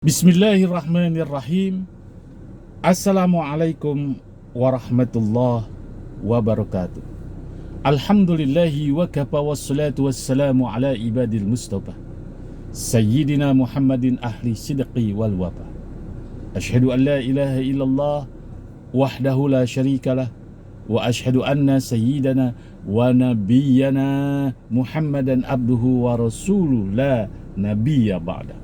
Bismillahirrahmanirrahim. Assalamualaikum warahmatullahi wabarakatuh. Alhamdulillahi wa kafa wassalatu wassalamu ala ibadil mustafa Sayyidina Muhammadin ahli sidqi wal wafa. Ashhadu an la ilaha illallah wahdahu la syarikalah wa ashhadu anna sayyidana wa nabiyyana Muhammadan abduhu wa rasuluh la nabiyya ba'da.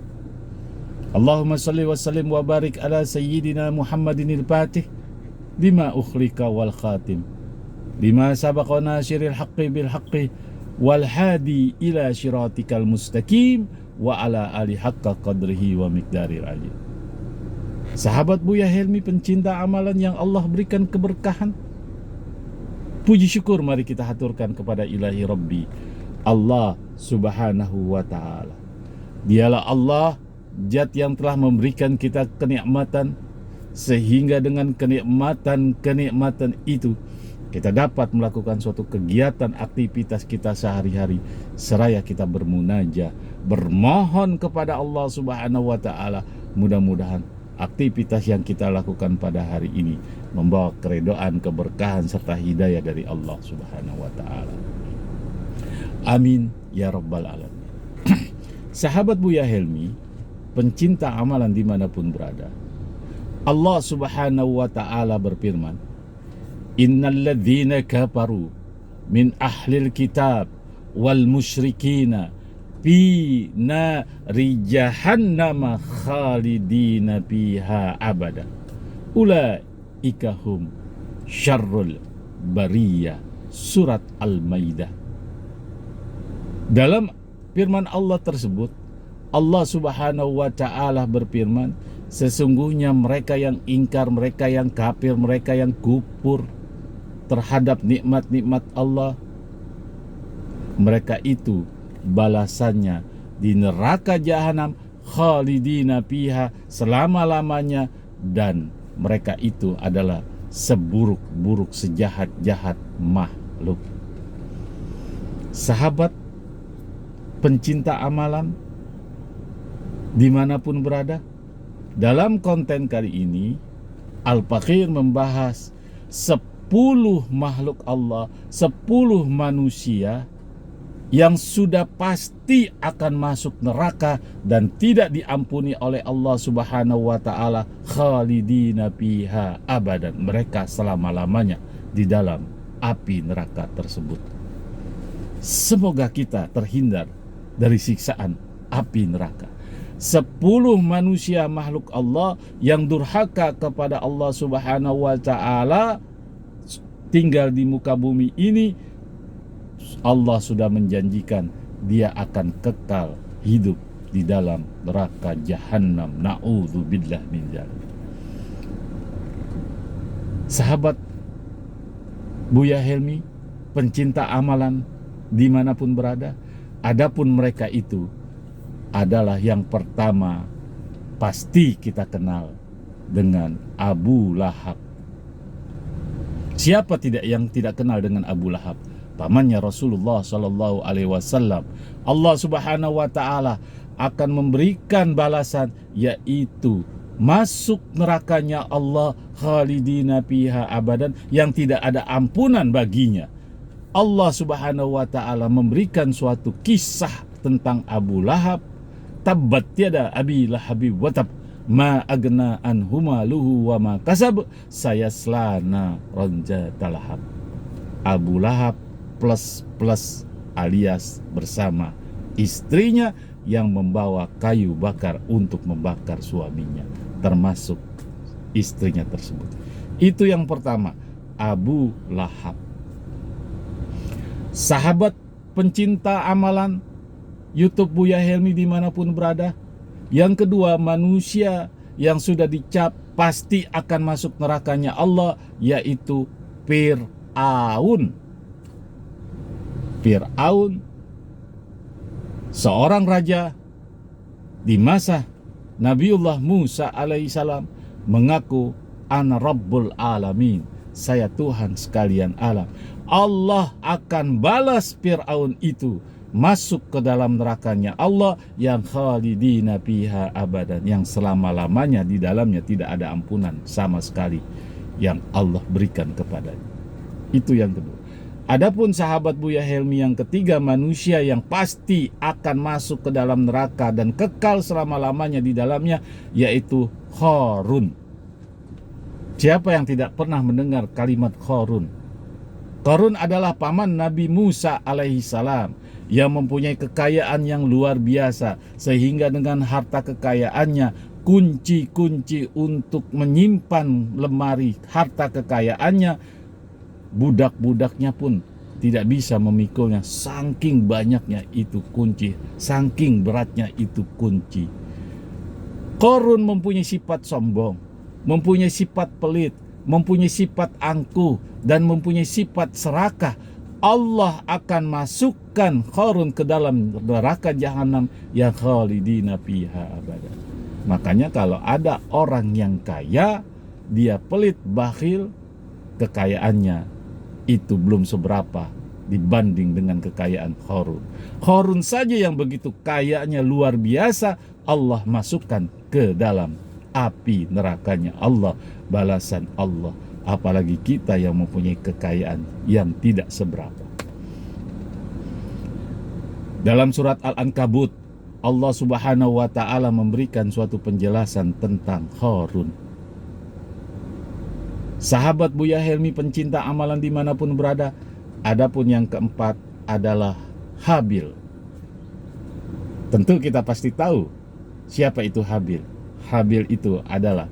Allahumma salli wa sallim wa barik ala sayyidina Muhammadin al-Fatih lima ukhlika wal khatim lima sabaqa nasiril haqqi bil haqqi wal hadi ila syiratikal mustaqim wa ala ali haqqa qadrihi wa miqdaril azim. Sahabat Buya Helmi, pencinta amalan yang Allah berikan keberkahan, puji syukur mari kita haturkan kepada ilahi Rabbi Allah subhanahu wa ta'ala. Dialah Allah, Zat yang telah memberikan kita kenikmatan, sehingga dengan kenikmatan itu kita dapat melakukan suatu kegiatan aktivitas kita sehari-hari, seraya kita bermunajat, bermohon kepada Allah subhanahu wa ta'ala. Mudah-mudahan aktivitas yang kita lakukan pada hari ini membawa keridhaan, keberkahan serta hidayah dari Allah subhanahu wa ta'ala. Amin ya rabbal alamin. Sahabat Buya Helmi, pencinta amalan dimanapun berada, Allah subhanahu wa ta'ala berfirman, innal ladzina kafaru min ahlil kitab wal musyrikina fi nari jahannama khalidina fiha abada ulaika hum syarrul bariyah. Surat Al-Maidah. Dalam firman Allah tersebut, Allah subhanahu wa ta'ala berfirman, sesungguhnya mereka yang ingkar, mereka yang kafir, mereka yang kufur terhadap nikmat-nikmat Allah, mereka itu balasannya di neraka jahanam khalidina fiha, selama-lamanya, dan mereka itu adalah seburuk-buruk, sejahat-jahat makhluk. Sahabat pencinta amalan dimanapun berada, dalam konten kali ini Al-Fakir membahas 10 makhluk Allah, 10 manusia yang sudah pasti akan masuk neraka dan tidak diampuni oleh Allah subhanahu wa ta'ala, khalidina fiha abadan, mereka selama-lamanya di dalam api neraka tersebut. Semoga kita terhindar dari siksaan api neraka. 10 manusia makhluk Allah yang durhaka kepada Allah subhanahu wa ta'ala tinggal di muka bumi ini. Allah sudah menjanjikan dia akan kekal hidup di dalam neraka jahanam. Na'udzubillah min dzalik. Sahabat Buya Helmi, pencinta amalan dimanapun berada, adapun mereka itu adalah yang pertama pasti kita kenal dengan Abu Lahab. Siapa yang tidak kenal dengan Abu Lahab? Pamannya Rasulullah sallallahu alaihi wasallam. Allah subhanahu wa ta'ala akan memberikan balasan, yaitu masuk nerakanya Allah khalidina fiha abadan, yang tidak ada ampunan baginya. Allah subhanahu wa ta'ala memberikan suatu kisah tentang Abu Lahab. Tabbat yada abi lahabi watab ma agna anhu maluhu wa ma kasab sayasla naran dzata lahab. Abu Lahab plus alias bersama istrinya yang membawa kayu bakar untuk membakar suaminya, termasuk istrinya tersebut. Itu yang pertama, Abu Lahab. Sahabat pencinta amalan YouTube Buya Helmi dimanapun berada, yang kedua manusia yang sudah dicap pasti akan masuk nerakanya Allah, yaitu Fir'aun. Fir'aun, seorang raja di masa Nabiullah Musa alaihissalam, mengaku ana rabbul alamin, saya Tuhan sekalian alam. Allah akan balas Fir'aun itu masuk ke dalam nerakanya Allah yang khalidina fiha abadan, yang selama-lamanya di dalamnya tidak ada ampunan sama sekali yang Allah berikan kepadanya. Itu yang kedua. Adapun sahabat Buya Helmi yang ketiga, manusia yang pasti akan masuk ke dalam neraka dan kekal selama-lamanya di dalamnya, yaitu Qarun. Siapa yang tidak pernah mendengar kalimat Qarun? Qarun adalah paman Nabi Musa alaihi salam yang mempunyai kekayaan yang luar biasa, sehingga dengan harta kekayaannya, kunci-kunci untuk menyimpan lemari harta kekayaannya, budak-budaknya pun tidak bisa memikulnya, saking banyaknya itu kunci, saking beratnya itu kunci. Qarun mempunyai sifat sombong, mempunyai sifat pelit, mempunyai sifat angkuh, dan mempunyai sifat serakah. Allah akan masukkan Qarun ke dalam neraka jahanam yang khalidina fiha abada. Makanya kalau ada orang yang kaya, dia pelit, bakhil, kekayaannya itu belum seberapa dibanding dengan kekayaan Qarun. Qarun saja yang begitu kayanya luar biasa, Allah masukkan ke dalam api nerakanya Allah, balasan Allah. Apalagi kita yang mempunyai kekayaan yang tidak seberapa. Dalam surat Al-Ankabut, Allah Subhanahu wa ta'ala memberikan suatu penjelasan tentang Qarun. Sahabat Buya Helmi pencinta amalan dimanapun berada. Adapun yang keempat adalah Habil. Tentu kita pasti tahu siapa itu Habil. Habil itu adalah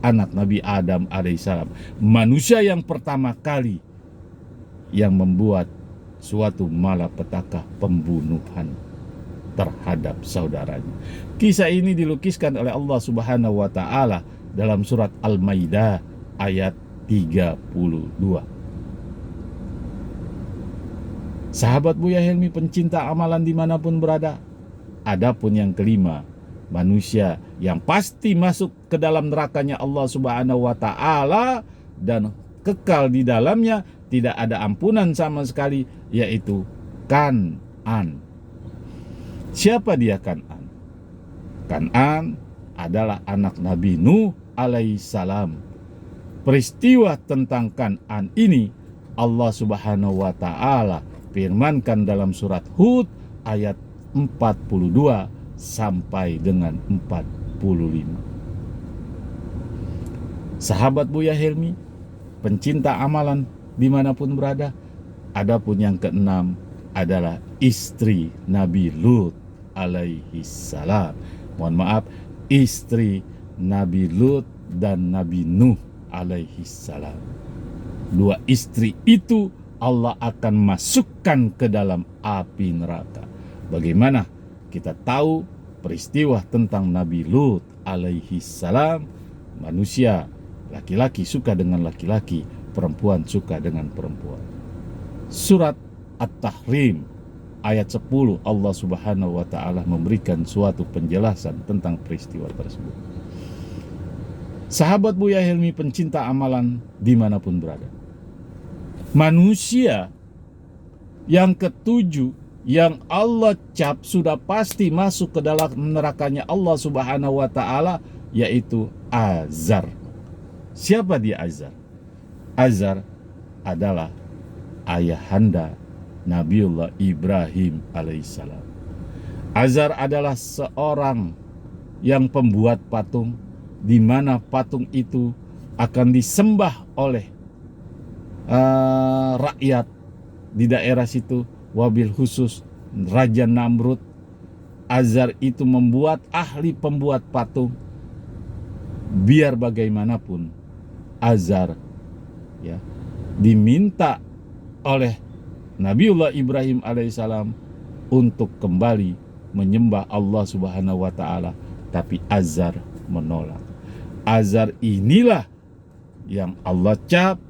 anak Nabi Adam alaihissalam, manusia yang pertama kali yang membuat suatu malapetaka pembunuhan terhadap saudaranya. Kisah ini dilukiskan oleh Allah Subhanahu wa ta'ala dalam surat Al-Maidah ayat 32. Sahabat Buya Helmi pencinta amalan dimanapun berada. Adapun yang kelima, manusia yang pasti masuk ke dalam nerakanya Allah Subhanahu wa ta'ala dan kekal di dalamnya, tidak ada ampunan sama sekali, yaitu Kan'an. Siapa dia Kan'an? Kan'an adalah anak Nabi Nuh alaihissalam. Peristiwa tentang Kan'an ini Allah Subhanahu wa ta'ala firmankan dalam surat Hud ayat 42 sampai dengan 45. Sahabat Buya Helmi pencinta amalan dimanapun berada. Adapun yang keenam adalah istri Nabi Lut alaihi salam. Mohon maaf, istri Nabi Lut dan Nabi Nuh alaihi salam. Dua istri itu Allah akan masukkan ke dalam api neraka. Bagaimana kita tahu peristiwa tentang Nabi Lut alaihi salam? Manusia laki-laki suka dengan laki-laki, perempuan suka dengan perempuan. Surat At-Tahrim ayat 10 Allah Subhanahu wa ta'ala memberikan suatu penjelasan tentang peristiwa tersebut. Sahabat Buya Helmi pencinta amalan dimanapun berada. Manusia yang ketujuh yang Allah cap sudah pasti masuk ke dalam nerakanya Allah Subhanahu wa ta'ala, yaitu Azar. Siapa dia Azar? Azar adalah ayahanda Nabiullah Ibrahim alaihissalam. Azar adalah seorang yang pembuat patung, di mana patung itu akan disembah oleh rakyat di daerah situ, wabil khusus Raja Namrud. Azar itu membuat ahli pembuat patung. Biar bagaimanapun Azar ya diminta oleh Nabiullah Ibrahim alaihissalam untuk kembali menyembah Allah Subhanahu wa ta'ala, tapi Azar menolak. Azar inilah yang Allah cap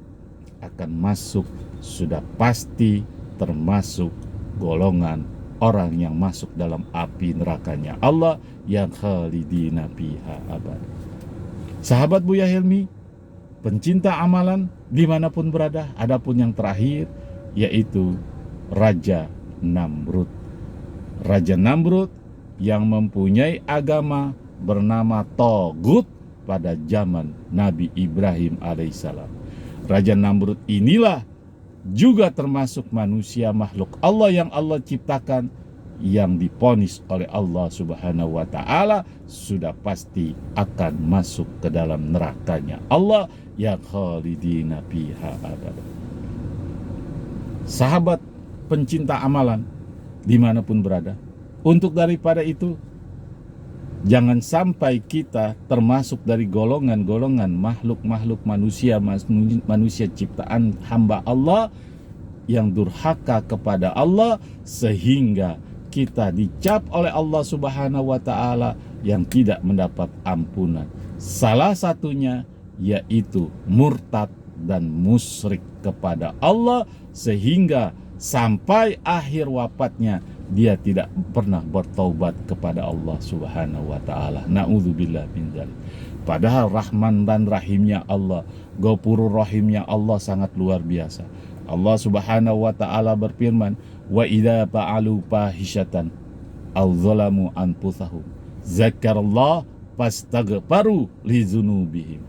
akan masuk, sudah pasti termasuk golongan orang yang masuk dalam api nerakanya Allah yang khalidina fiha abad. Sahabat Buya Helmi pencinta amalan dimanapun berada. Adapun yang terakhir yaitu Raja Namrud. Raja Namrud yang mempunyai agama bernama Togut pada zaman Nabi Ibrahim alaihissalam. Raja Namrud inilah juga termasuk manusia makhluk Allah yang Allah ciptakan, yang diponis oleh Allah Subhanahu wa taala sudah pasti akan masuk ke dalam nerakanya Allah yang khalidina fiha abada. Sahabat pencinta amalan dimanapun berada, untuk daripada itu jangan sampai kita termasuk dari golongan-golongan makhluk-makhluk manusia ciptaan hamba Allah yang durhaka kepada Allah sehingga kita dicap oleh Allah Subhanahu wa taala yang tidak mendapat ampunan. Salah satunya yaitu murtad dan musyrik kepada Allah sehingga sampai akhir wafatnya dia tidak pernah bertaubat kepada Allah Subhanahu wa taala. Nauzubillah min dzalik. Padahal Rahman dan Rahimnya Allah, Ghafurur Rahimnya Allah sangat luar biasa. Allah Subhanahu wa taala berfirman, "Wa idza fa'alu fahisyatan aw zalamu anfusahum zakarallah fastaghfaru lidzunubihim."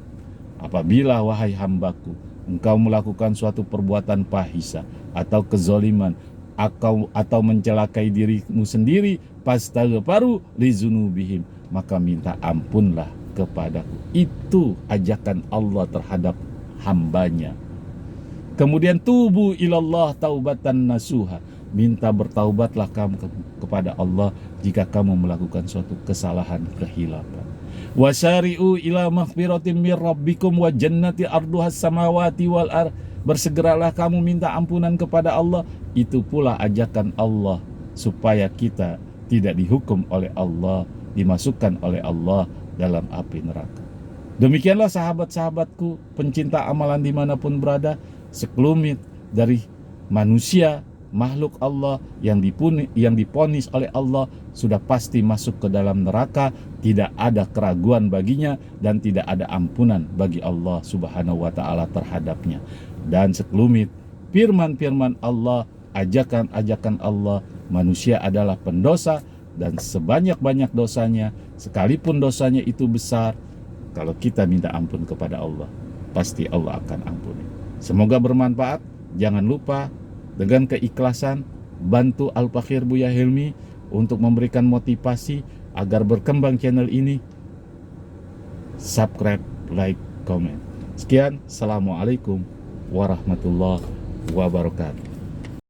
Apabila wahai hambaku engkau melakukan suatu perbuatan fahisya atau kezaliman atau mencelakai dirimu sendiri, fastaghfaru lidzunubihim, maka minta ampunlah kepadaku. Itu ajakan Allah terhadap hambanya. Kemudian tubu ilallah taubatan nasuha, minta bertaubatlah kamu kepada Allah jika kamu melakukan suatu kesalahan kehilapan. Wasari'u ila maghfiratin mir rabbikum wa jannati arduhas samawati wal ard, bersegeralah kamu minta ampunan kepada Allah. Itu pula ajakan Allah supaya kita tidak dihukum oleh Allah, dimasukkan oleh Allah dalam api neraka. Demikianlah sahabat-sahabatku pencinta amalan dimanapun berada, sekelumit dari manusia makhluk Allah yang diponis oleh Allah sudah pasti masuk ke dalam neraka, tidak ada keraguan baginya dan tidak ada ampunan bagi Allah Subhanahu wa taala terhadapnya. Dan sekelumit firman-firman Allah, ajakan-ajakan Allah, manusia adalah pendosa dan sebanyak-banyak dosanya, sekalipun dosanya itu besar, kalau kita minta ampun kepada Allah, pasti Allah akan ampuni. Semoga bermanfaat. Jangan lupa dengan keikhlasan bantu Al-Fakir Buya Hilmi untuk memberikan motivasi agar berkembang channel ini. Subscribe, like, komen. Sekian, assalamualaikum warahmatullahi wabarakatuh.